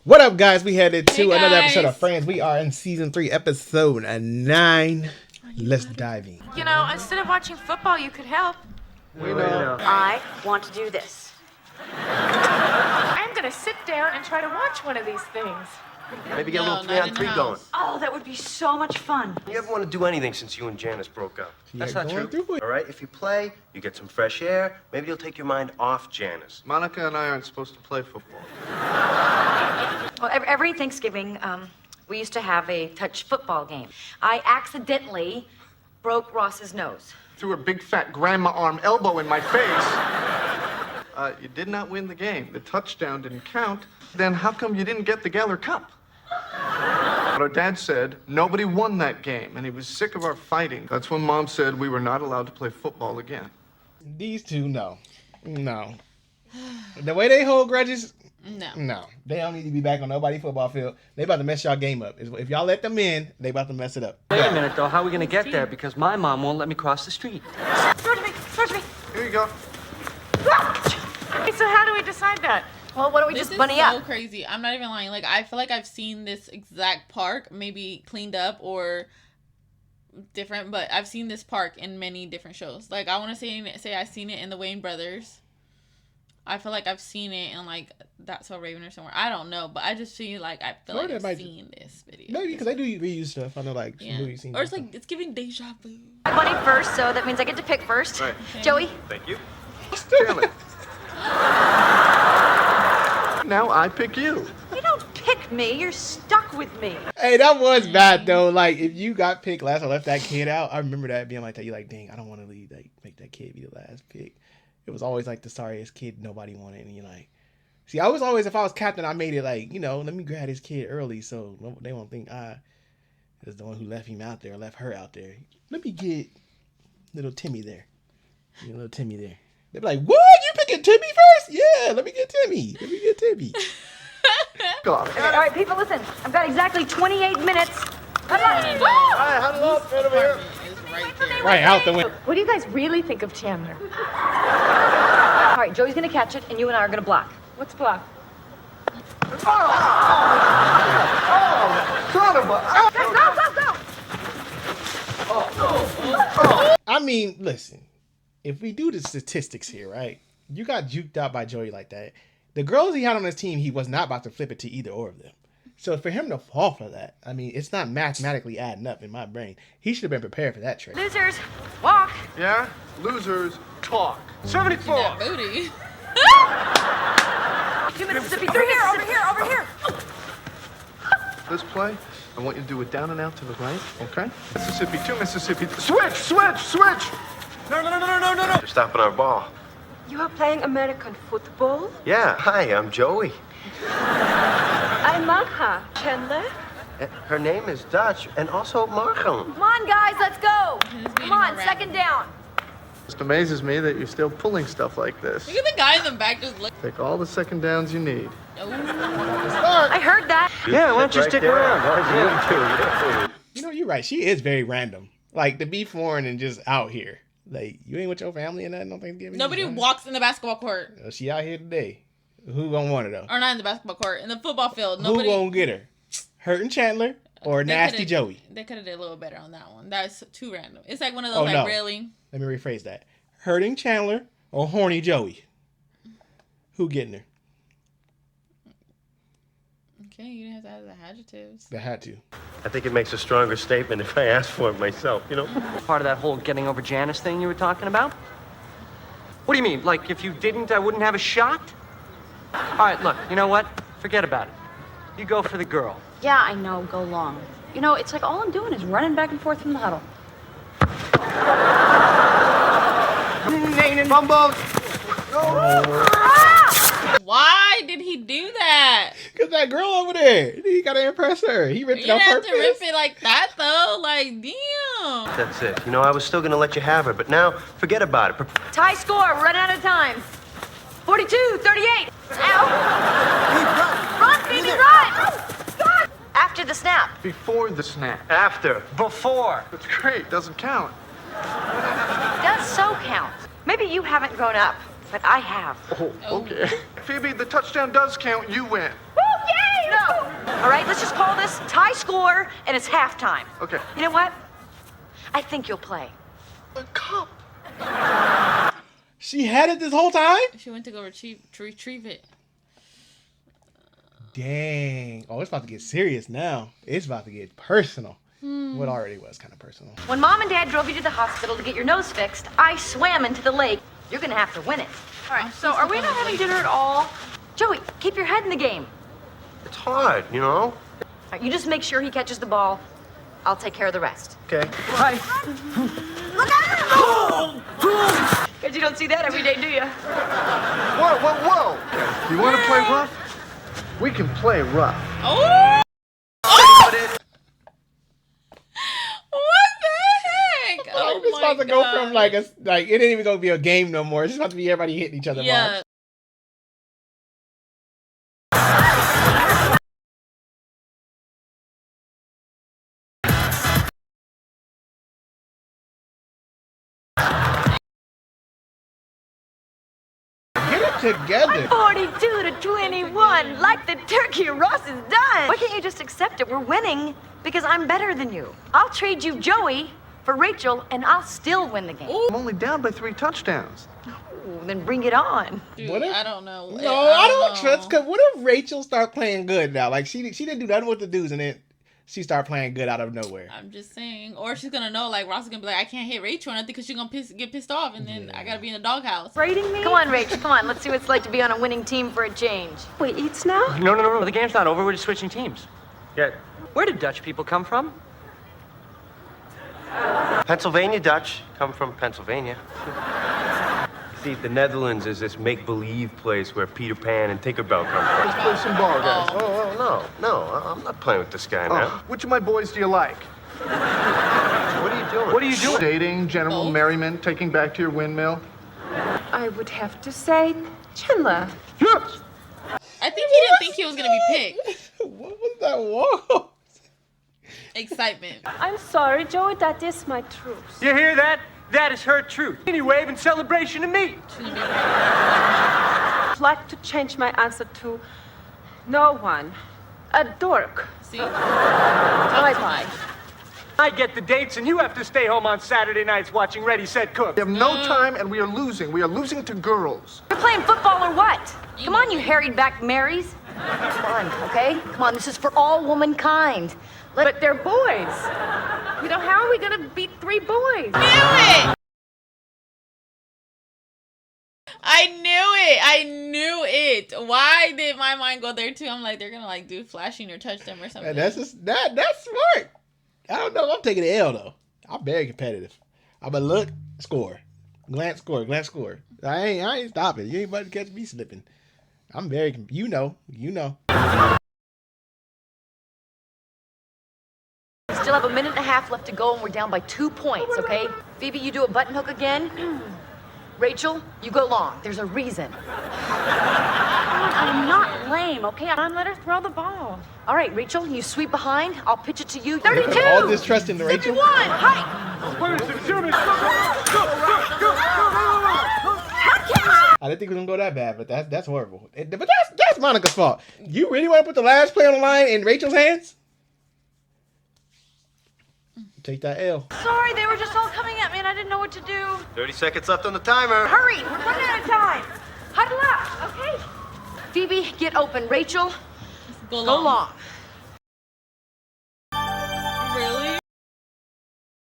What up, guys? We headed to Hey, another guys. episode of Friends. We are in season 3, episode 9. Let's dive in. You know, instead of watching football, you could help. We know. I want to do this. I'm gonna sit down and try to watch one of these things. Maybe get a No, little not in 3-on-3 house. going. Oh, that would be so much fun. You ever want to do anything since you and Janice broke up? That's Yeah, not going true. through it. All right, if you play, you get some fresh air. Maybe you'll take your mind off Janice. Monica and I aren't supposed to play football. Well, every Thanksgiving, we used to have a touch football game. I accidentally broke Ross's nose. Threw her big fat grandma arm elbow in my face. You did not win the game. The touchdown didn't count. Then how come you didn't get the Geller Cup? But our dad said nobody won that game, and he was sick of our fighting. That's when Mom said we were not allowed to play football again. These two, no. The way they hold grudges, No. They don't need to be back on nobody's football field. They about to mess y'all game up. If y'all let them in, they about to mess it up. Wait a minute, though. How are we going to get there? Because my mom won't let me cross the street. Throw to me. Here you go. Hey, so how do we decide that? Well, why don't we This just is bunny so up? crazy. I'm not even lying. Like, I feel like I've seen this exact park, maybe cleaned up or different, but I've seen this park in many different shows. Like, I want to say I've seen it in the Wayne Brothers. I feel like I've seen it in, like, That's So Raven or somewhere. I don't know, but I just feel like Florida I've might- seen this video. Maybe because they do reuse stuff. I know, like, some Yeah. movies seen Or it's stuff. like, it's giving deja vu. I bunny first, so that means I get to pick first. Right. Joey? Thank you. Chandler. Now I pick you. You don't pick me. You're stuck with me. Hey, that was bad though. Like, if you got picked last or left that kid out, I remember that being like that. You're like, dang, I don't want to leave. Like, make that kid be the last pick. It was always like the sorriest kid nobody wanted, and you're like, see, I was always, if I was captain, I made it like, you know, let me grab this kid early so they won't think I is the one who left him out there, left her out there. Let me get little Timmy there. Little Timmy there. They'd be like, what? You picking Timmy first? Yeah, let me get Timmy. Go on. All right, people, listen. I've got exactly 28 minutes. Come on. Hi, huddle up, right over here. It's right there. Right out the window. What do you guys really think of Chandler? All right, Joey's going to catch it, and you and I are going to block. What's block? Son of a... Go. I mean, listen, if we do the statistics here, right? You got juked out by Joey like that. The girls he had on his team, he was not about to flip it to either or of them. So for him to fall for that, I mean, it's not mathematically adding up in my brain. He should have been prepared for that trade. Losers, walk. Yeah? Losers talk. 74. That booty. 2 Mississippi, 3 Mississippi. Over here. This play, I want you to do it down and out to the right, okay? Mississippi, 2 Mississippi. Switch! No. They're stopping our ball. You are playing American football? Yeah, hi, I'm Joey. I'm Marha. Chandler? Her name is Dutch and also Markham. Come on, guys, let's go. Who's being Come on, more second down. It amazes me that you're still pulling stuff like this. Look at the guy in the back just look. Take all the second downs you need. I heard that. Yeah, why don't you Right stick there. around? Yeah. You know, you're right. She is very random. Like, to be foreign and just out here. Like, you ain't with your family and nothing on Thanksgiving? Nobody You know? walks in the basketball court. She out here today. Who gonna want her, though? Or not in the basketball court. In the football field. Who Nobody. gonna get her? Hurting Chandler or They Nasty coulda- Joey? They could have did a little better on that one. That's too random. It's like one of Oh, those, no. really. Let me rephrase that. Hurting Chandler or horny Joey? Who getting her? Okay, you didn't have to add the adjectives. They had to. I think it makes a stronger statement if I ask for it myself, you know? Part of that whole getting over Janice thing you were talking about? What do you mean? Like, if you didn't, I wouldn't have a shot? All right, look, you know what? Forget about it. You go for the girl. Yeah, I know, go long. You know, it's like all I'm doing is running back and forth from the huddle. Fumble! Why did he do that? Cause that girl over there, he gotta impress her. He ripped You it on didn't have purpose. to rip it like that, though. Like, damn. That's it. You know, I was still gonna let you have her, but now, forget about it. Tie score, we're running out of time. 42, 38. Ow. Run, baby, run. After the snap. Before the snap. After. Before. That's great. Doesn't count. Does so count. Maybe you haven't grown up, but I have. Oh, okay. Phoebe, the touchdown does count. You win. Woo, yay! No, All right, let's just call this tie score, and it's halftime. Okay. You know what? I think you'll play. The cup. She had it this whole time? She went to go retrieve it. Dang. Oh, it's about to get serious now. It's about to get personal. What already was kind of personal. When Mom and Dad drove you to the hospital to get your nose fixed, I swam into the lake. You're gonna have to win it. All right, so are we not having dinner at all? Joey, keep your head in the game. It's hard, you know? All right, you just make sure he catches the ball. I'll take care of the rest. Okay. Bye. Look out! Because you don't see that every day, do you? Whoa, whoa, whoa! You want to play rough? We can play rough. Oh! What the heck? Oh It's about to go God. from like it ain't even gonna be a game no more. It's just about to be everybody hitting each other. Yeah. Marks. Get it together. 42 to 21, like the turkey. Ross is done. Why can't you just accept it? We're winning because I'm better than you. I'll trade you Joey for Rachel, and I'll still win the game. I'm only down by 3 touchdowns. Ooh, then bring it on. Dude, What if- I don't know. No, I don't know. trust. Cause what if Rachel start playing good now? Like she didn't do nothing with the dudes, and then she start playing good out of nowhere. I'm just saying. Or she's gonna know, like, Ross is gonna be like, I can't hit Rachel or nothing because she's gonna get pissed off, and then I gotta be in the doghouse. Rating me? Come on, Rach, come on. Let's see what it's like to be on a winning team for a change. We eat now? No. The game's not over. We're just switching teams. Yeah. Where did Dutch people come from? Pennsylvania Dutch come from Pennsylvania. See, the Netherlands is this make-believe place where Peter Pan and Tinkerbell come from. Let's play some ball, guys. Oh, no, I'm not playing with this guy now. Which of my boys do you like? What are you doing? What are you doing? Dating, general merriment, taking back to your windmill. I would have to say Chandler. Yes! I think he didn't think he was gonna be picked. What was that? Whoa! Excitement. I'm sorry, Joey, that is my truth. You hear that? That is her truth. Any wave in celebration of me. I'd like to change my answer to no one. A dork. See? Bye-bye. I get the dates, and you have to stay home on Saturday nights watching Ready, Set, Cook. We have no time, and we are losing. We are losing to girls. You're playing football or what? Come on, you harried back Marys. Come on, okay? Come on, this is for all womankind. But they're boys. You know, how are we gonna beat 3 boys? I knew it. Why did my mind go there too? I'm like, they're gonna like do flashing or touch them or something. And that's smart. I don't know. I'm taking the L though. I'm very competitive. I'm a look, score, glance, score, glance, score. I ain't stopping. You ain't about to catch me slipping. I'm very, you know. Still have a minute and a half left to go, and we're down by 2 points, okay? Phoebe, you do a button hook again. Rachel, you go long. There's a reason. I'm not lame, okay? Let her throw the ball. All right, Rachel, you sweep behind. I'll pitch it to you. 32! All this trust in Rachel. 51! Hike! I didn't think it was gonna go that bad, but that's horrible. But that's Monica's fault. You really want to put the last play on the line in Rachel's hands? Take that L. Sorry, they were just all coming at me, and I didn't know what to do. 30 seconds left on the timer. Hurry! We're running out of time. Huddle up, okay? Phoebe, get open. Rachel, Go go long. Really?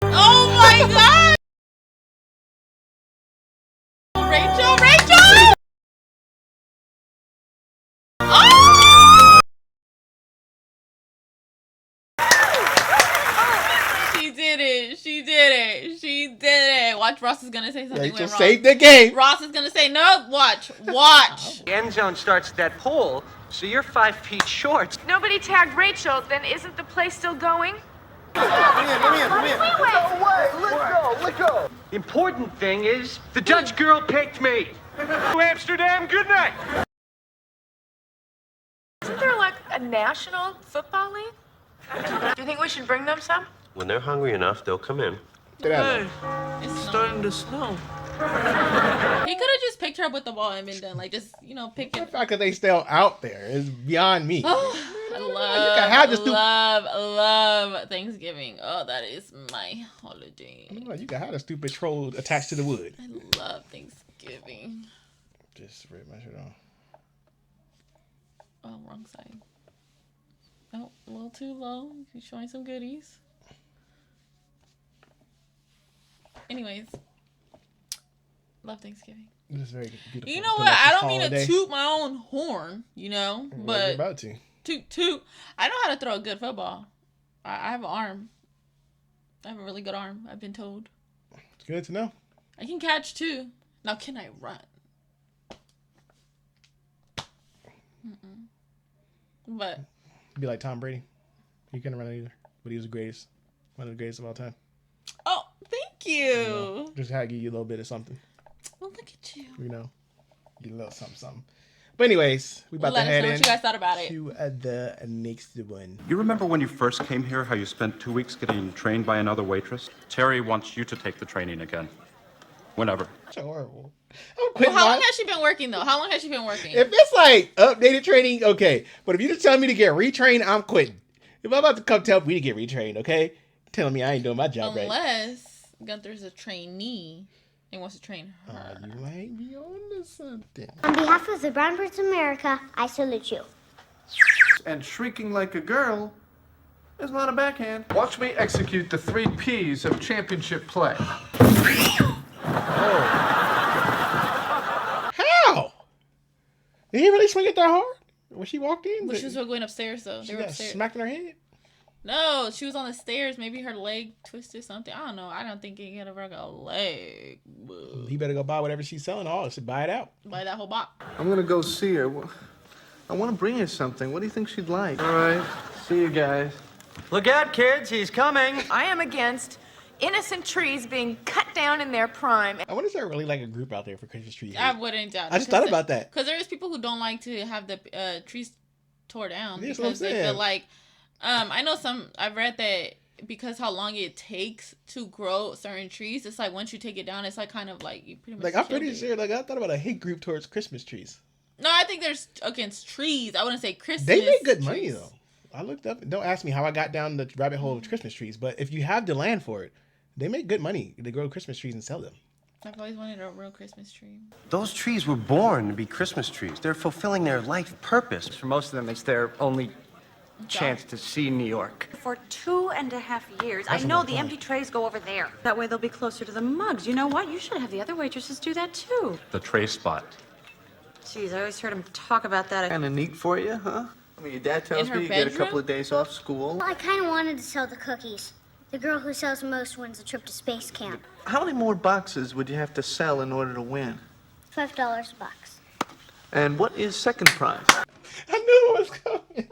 Oh my God! Rachel! Oh! She did it. Watch, Ross is gonna say something Rachel went wrong. saved the game. Ross is gonna say no. Watch. The end zone starts at that pole, so you're 5 feet short. Nobody tagged Rachel, then isn't the play still going? Let go. The important thing is the Dutch girl picked me. To Amsterdam, good night. Isn't there like a national football league? Do you think we should bring them some? When they're hungry enough, they'll come in. It's Starting to snow. He could have just picked her up with the ball and been done. Like, just, pick The it. fact that they still out there is beyond me. Oh, love Thanksgiving. Oh, that is my holiday. You can have a stupid troll attached to the wood. I love Thanksgiving. Just rip my shit off. Oh, wrong side. Oh, a little too low. You're showing some goodies. Anyways, love Thanksgiving. It's very beautiful. You know what? I don't mean to toot my own horn, you know, but you're about to. Toot. I know how to throw a good football. I have an arm. I have a really good arm, I've been told. It's good to know. I can catch too. Now, can I run? But be like Tom Brady. He couldn't run either, but he was the greatest. One of the greatest of all time. Oh, thank you. You know, just had to give you a little bit of something. Well, look at you. You know, get a little something. But anyways, we about to head in. What you guys thought about it? To the next one. You remember when you first came here, how you spent 2 weeks getting trained by another waitress? Terry wants you to take the training again. Whenever. That's horrible. Well, how long has she been working, though? How long has she been working? If it's like updated training, okay. But if you just tell me to get retrained, I'm quitting. If I'm about to come tell me to get retrained, okay? Telling me I ain't doing my job right. Unless Gunther's a trainee and wants to train her. You might be on to something. On behalf of the Brown Birds of America, I salute you. And shrieking like a girl is not a backhand. Watch me execute the 3 P's of championship play. How? Did he really swing it that hard? When she walked in? But she was going upstairs, though. They were upstairs. Smacking her head? No, she was on the stairs. Maybe her leg twisted something. I don't know. I don't think he had a leg. He better go buy whatever she's selling. Oh, should buy it out. Buy that whole box. I'm gonna go see her. I want to bring her something. What do you think she'd like? All right. See you guys. Look out, kids. He's coming. I am against innocent trees being cut down in their prime. I wonder if there really like a group out there for Christmas trees. I wouldn't doubt it. I just thought about that. Because there is people who don't like to have the trees tore down. That's because what I'm they feel saying. like... I know I've read that because how long it takes to grow certain trees, it's like once you take it down, it's like kind of like you pretty much Like, I'm pretty sure, like, I thought about a hate group towards Christmas trees. No, I think there's against trees. I wouldn't say Christmas. They make good money, trees. though. I looked up, don't ask me how I got down the rabbit hole of Christmas trees, but if you have the land for it, they make good money. They grow Christmas trees and sell them. I've always wanted a real Christmas tree. Those trees were born to be Christmas trees. They're fulfilling their life purpose. For most of them, it's their only chance to see New York. For 2.5 years. I know the empty trays go over there. That way they'll be closer to the mugs. You know what? You should have the other waitresses do that too. The tray spot. Jeez, I always heard him talk about that. Kind of neat for you, huh? I mean, your dad tells me you get a couple of days off school. Well, I kind of wanted to sell the cookies. The girl who sells the most wins a trip to space camp. How many more boxes would you have to sell in order to win? $5 a box. And what is second prize? I knew it was coming.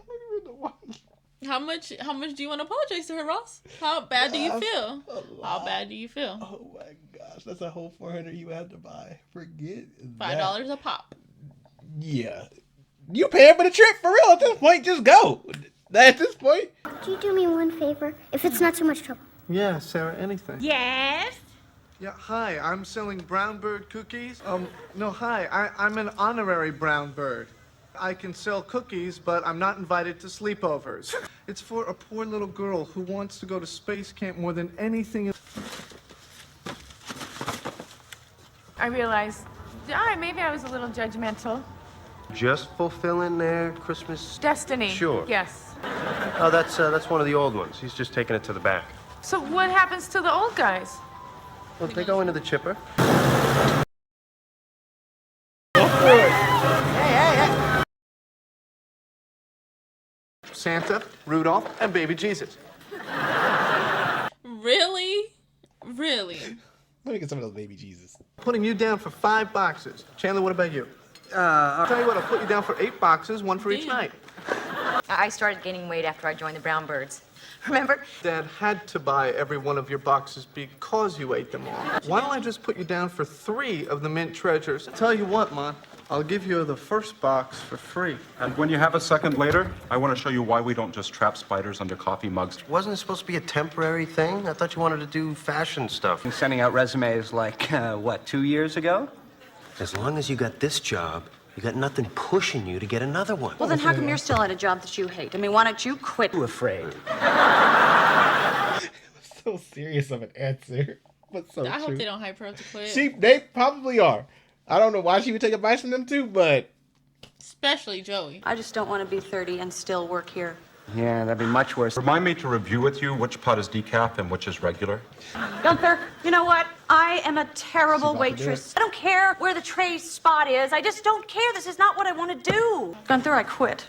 How much do you want to apologize to her, Ross? How bad do you feel? How bad do you feel? Oh my gosh, that's a whole 400 you have to buy. Forget $5 a pop. Yeah. You paying for the trip for real at this point, just go. At this point. Could you do me one favor, if it's not too much trouble? Yeah, Sarah, anything. Yes? Yeah, hi, I'm selling brown bird cookies. No, hi, I'm an honorary brown bird. I can sell cookies, but I'm not invited to sleepovers. It's for a poor little girl who wants to go to space camp more than anything. I realized, maybe I was a little judgmental. Just fulfilling their Christmas Destiny. Sure. Yes. Oh, that's one of the old ones. He's just taking it to the back. So what happens to the old guys? Well, they go into the chipper. Santa, Rudolph, and baby Jesus. Really? Really? Let me get some of those baby Jesus. Putting you down for 5 boxes. Chandler, what about you? I'll tell you what, I'll put you down for 8 boxes, 1 for each night. I started gaining weight after I joined the Brown Birds. Remember? Dad had to buy every one of your boxes because you ate them all. Why don't I just put you down for 3 of the mint treasures? Tell you what, Mom, I'll give you the first box for free. And when you have a second later, I want to show you why we don't just trap spiders under coffee mugs. Wasn't it supposed to be a temporary thing? I thought you wanted to do fashion stuff. Sending out resumes like, 2 years ago? As long as you got this job, You got nothing pushing you to get another one. Well, then how come you're still at a job that you hate? I mean, why don't you quit? You afraid? So serious of an answer, but so I true. hope they don't hype her up to quit. They probably are. I don't know why she would take advice from them too, but Especially Joey. I just don't want to be 30 and still work here. Yeah, that'd be much worse. Remind me to review with you which pot is decaf and which is regular. Gunther, you know what? I am a terrible She's about to do waitress. I don't care where the tray spot is. I just don't care. This is not what I want to do. Gunther, I quit.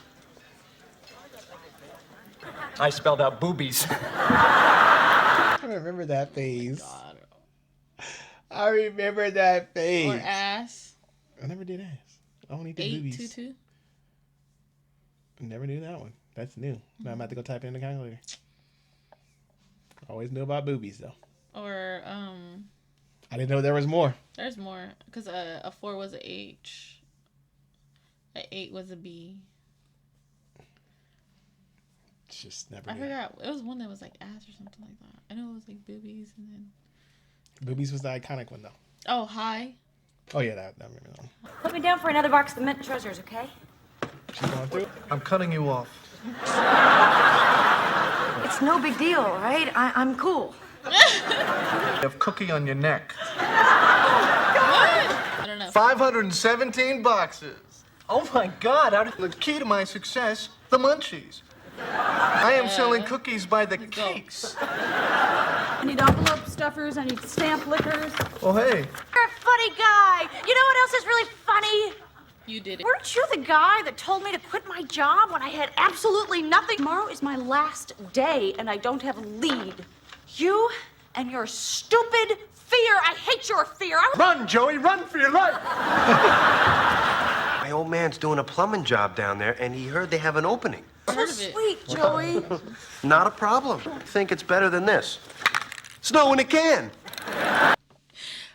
I spelled out boobies. I remember that phase. I remember that phase. Or ass. I never did ass. I only did boobies. 822. Never knew that one. That's new. Now I'm about to go type it in the calculator. Always knew about boobies though. Or I didn't know there was more. there's more because a 4 was a H. A 8 was a B. It's just never. I knew. forgot. It was one that was like ass or something like that. I know it was like boobies and then. Boobies was the iconic one though. Oh, hi. Oh yeah, that I remember that one. Put me down for another box of the mint treasures, okay? She's going through. I'm cutting you off. It's no big deal, all right? I'm cool. You have cookie on your neck. I don't know. 517 boxes. Oh my God! How did... The key to my success, the munchies. I am selling cookies by the case. I need envelope stuffers. I need stamp lickers. Oh, hey. You're a funny guy. You know what else is really funny? You did it. Weren't you the guy that told me to quit my job when I had absolutely nothing? Tomorrow is my last day, and I don't have a lead. You and your stupid fear. I hate your fear. Run, Joey, run for your life. My old man's doing a plumbing job down there, and he heard they have an opening. Heard of it. Sweet, Joey. Not a problem. Think it's better than this. Snow in a can.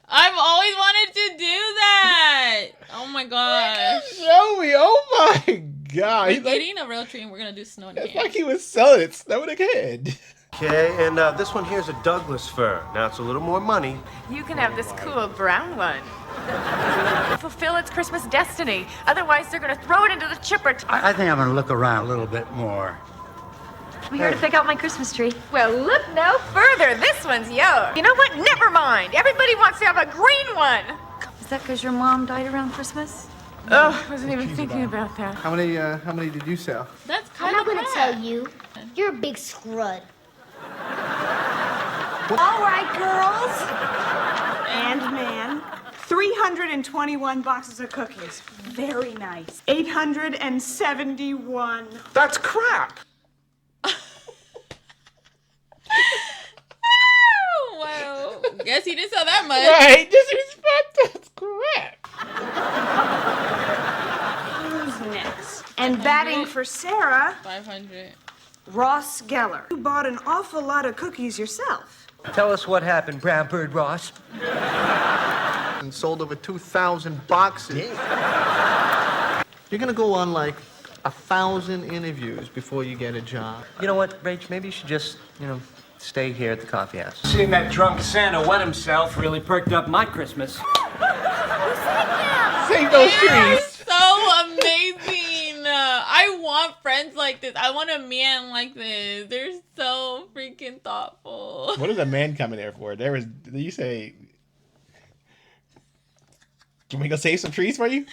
I've always wanted to do that. Oh my gosh. Joey, oh my god. We're He's like, getting a real tree and we're gonna do snow in a it's can. like he was selling it. Snow in a can. Okay, and this one here's a Douglas fir. Now it's a little more money. You can have this cool brown one. Fulfill its Christmas destiny. Otherwise, they're going to throw it into the chipper. I think I'm going to look around a little bit more. I'm here to pick out my Christmas tree. Well, look no further. This one's yours. You know what? Never mind. Everybody wants to have a green one. Is that because your mom died around Christmas? Oh, I wasn't even thinking about that. How many did you sell? That's I'm kind not of gonna bad. tell you. You're a big scrud. All right, girls and man. 321 boxes of cookies. Very nice. 871. That's crap. Wow. Guess he didn't sell that much. Right, disrespect. That's crap. Who's next? And batting for Sarah, 500. Ross Geller. You bought an awful lot of cookies yourself. Tell us what happened, Brown Bird Ross. And sold over 2,000 boxes. You're gonna go on like 1,000 interviews before you get a job. You know what, Rach? Maybe you should just, stay here at the coffee house. Seeing that drunk Santa wet himself really perked up my Christmas. Save those trees. So amazing. I want friends like this. I want a man like this. They're so freaking thoughtful. What is a man coming there for? You say, can we go save some trees for you?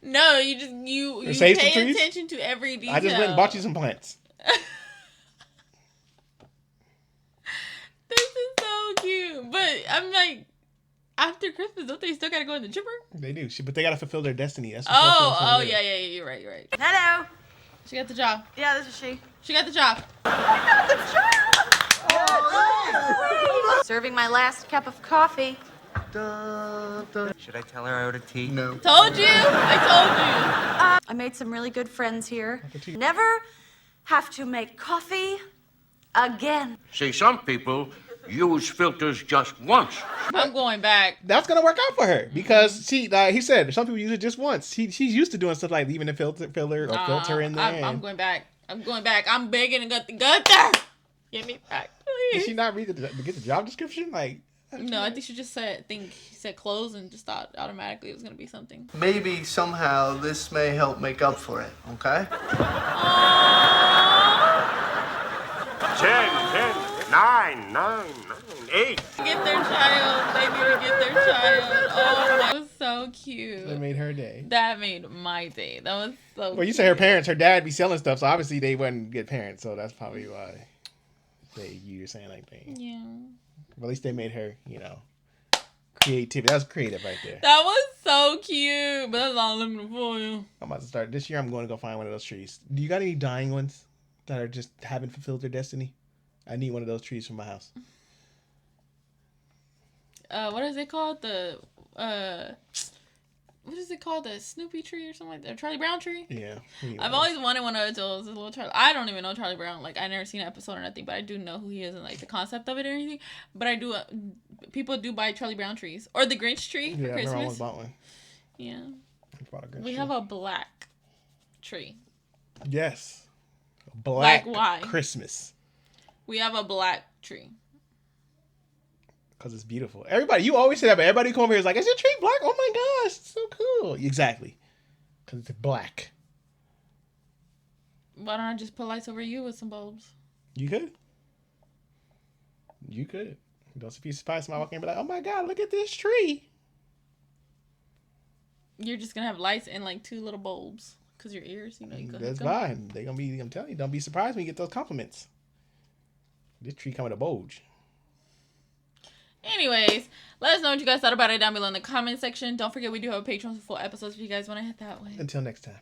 No, you save some pay trees? attention to every detail. I just went and bought you some plants. This is so cute. But I'm like, after Christmas, don't they still gotta go in the chipper? They do, but they gotta fulfill their destiny. That's what Oh, yeah, you're right. Hello. She got the job. Yeah, this is she. She got the job. Serving my last cup of coffee. Should I tell her I ordered tea? No. Told you. I I made some really good friends here. Never have to make coffee again. See, some people use filters just once. told you. I'm going back. That's gonna work out for her because he said some people use it just once. She's used to doing stuff like leaving a filter in there. I'm going back. I'm begging and Gunther. Get me back, Did please. she not read get the job description? Like, No, I think she just said clothes and just thought automatically it was gonna be something. Maybe somehow this may help make up for it, okay? 10, 9, 8. Get their child. They need to get their child. Oh, that was so cute. That made her day. That made my day. That was so Well, you say her parents, her dad be selling stuff, so obviously they wouldn't get parents, so that's probably why you were saying like that. Yeah. But at least they made her, creativity. That was creative right there. That was so cute. But that's all I'm looking for you. I'm about to start. This year I'm going to go find one of those trees. Do you got any dying ones that are just haven't fulfilled their destiny? I need one of those trees for my house. What is it called? What is it called? The Snoopy tree or something like that? Or Charlie Brown tree? Yeah. I've always wanted one of those. A little Charlie. I don't even know Charlie Brown. Like, I never seen an episode or nothing, but I do know who he is and like the concept of it or anything. But I do. People do buy Charlie Brown trees or the Grinch tree for Christmas. I almost bought one. Yeah. We have a black tree. Yes. Black like why? Christmas. We have a black tree. Because it's beautiful. Everybody, you always say that, but everybody come over here is like, is your tree black? Oh my gosh, it's so cool. Exactly. Because it's black. Why don't I just put lights over you with some bulbs? You could. Don't be surprised somebody walking in and be like, oh my God, look at this tree. You're just going to have lights and like 2 little bulbs. Because your ears, you can That's fine. They're going to be, I'm telling you, don't be surprised when you get those compliments. This tree come with a bulge. Anyways, let us know what you guys thought about it down below in the comment section. Don't forget we do have a Patreon for full episodes if you guys want to hit that way. Until next time.